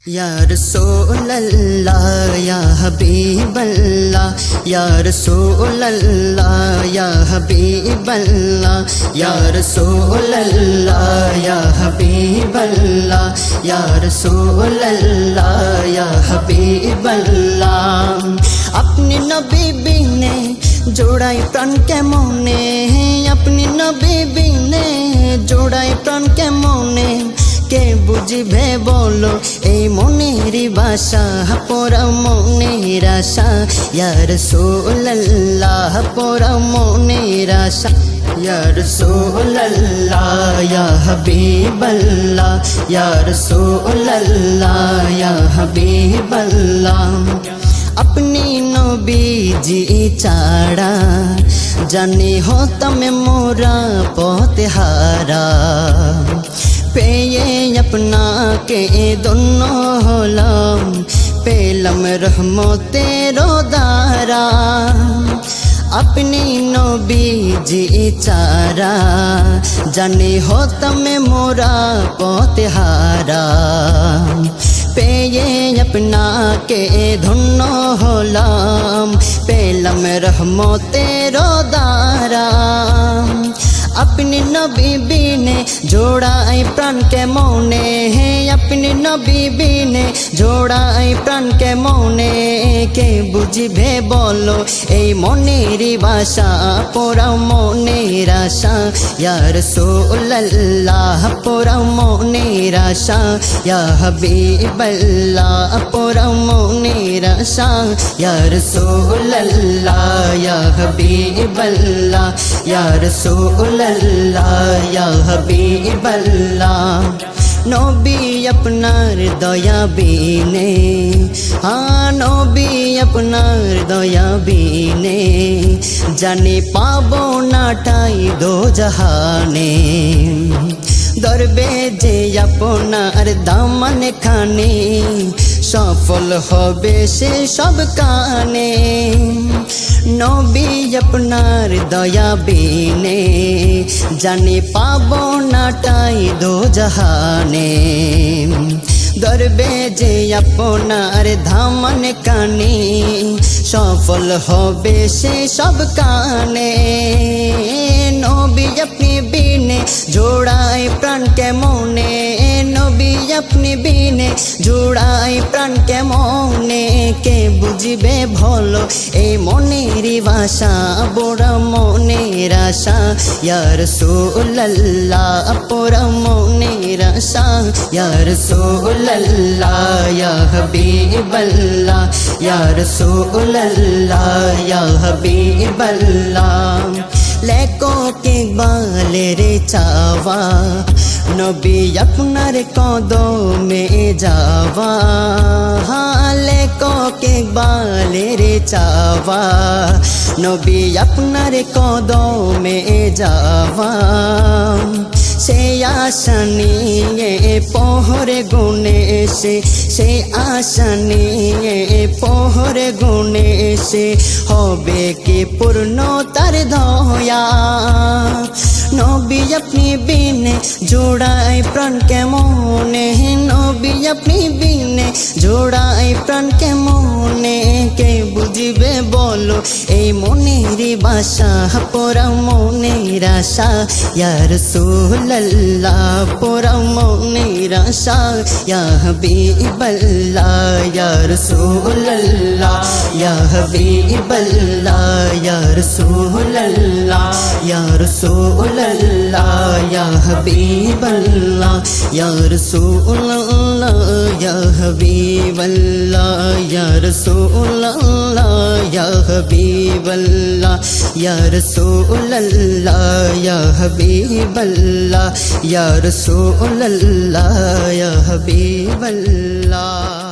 या रसूल अल्लाह या हबीब अल्लाह या रसूल अल्लाह या हबीब अल्लाह या रसूल अल्लाह या हबीब अल्लाह या रसूल अल्लाह या हबीब अल्लाह। अपने नबी बिने जोड़ाई प्राण के मने, अपनी नबी बिने जोड़ाई प्राण के मने, কে বুঝিবে বলো এই মনের ভাষা, পোড়া মনের আশা ইয়া রাসূলুল্লাহ, পোড়া মনের আশা ইয়া রাসূলুল্লাহ ইয়া হাবিবাল্লাহ ইয়া রাসূলুল্লাহ ইয়া হাবিবাল্লাহ। अपनी नबीजी चाड़ा जाने होतम मोरा पथहारा, पेये अपना के दोनों होलम पेलम रहमते रोदारा। अपनी नबीजी चारा जाने होतम मोरा पथहारा, पेये अपना के धुनो होलम पेलम रहमते रोदारा। अपनी नबी बिने जोड़ाई प्राण के मौने, अपनी नबी बिने जोड़ाई प्राण के मौने, के बुझिबे बोलो এই মনের ভাষা, পোড়া মনের আশা ইয়া রাসূলুল্লাহ, পোড়া মনের আশা ইয়া হাবিবাল্লাহ, পোড়া মনের আশা ইয়া রাসূলুল্লাহ ইয়া হাবিবাল্লাহ ইয়া রাসূলুল্লাহ ইয়া হাবিবাল্লাহ। নবী আপনার দয়া বিনে, হ্যাঁ নবী আপনার দয়া বিনে, জানে পাবো না ঠাই দো জাহানে, ধরবে যে আপনার দামান খানে, সফল হবে সে সব কানে। নবী আপনার দয়া বিনে জানে পাবো না ঠাই দো জাহানে, ধরবে যে আপনার ধামন কানে, সফল হবে সে সব কানে। নবী আপনি বিনে জোড়াই প্রাণ কে মনে, নবী আপনি বিনে জোড়াই প্রাণ কে মনে, কে বুঝিবে ভলো এই মনের ভাষা, পোড়া মনের আশা ইয়া রাসূলুল্লাহ, পোড়া মনের আশা ইয়া রাসূলুল্লাহ ইয়া হাবিবাল্লাহ ইয়া রাসূলুল্লাহ ইয়া হাবিবাল্লাহ। লেখো কে বালের চাওয়া নবী আপনার কদমে যাওয়া, লেখো কে বালের চাওয়া নবী আপনার কদমে যাওয়া। সে আশা নিয়ে পোহরে গুনে এসে, সে আশা নিয়ে পোহরে গুনে এসে, হবে কি পূর্ণ তার দয়া। নবী আপনি বিনে জোড়াই প্রাণ কে মনে, নবী আপনি বিনে জোড়াই প্রাণ কে মনে, কে বুঝিবে বলো এই মনের ভাষা, পোড়া মনের আশা ইয়া রাসূলুল্লাহ, পোড়া মনের আশা ইয়া হাবিবাল্লাহ ইয়া রাসূলুল্লাহ ইয়া হাবিবাল্লাহ ইয়া রাসূলুল্লাহ ইয়া রাসূলুল্লাহ ইয়া হাবিবাল্লাহ ইয়া রাসূলুল্লাহ ইয়া হাবিবাল্লাহ ইয়া রাসূলুল্লাহ ইয়া হাবিবাল্লাহ ইয়া রাসূলুল্লাহ ইয়া হাবিবাল্লাহ ইয়া রাসূলুল্লাহ ইয়া হাবিবাল্লাহ।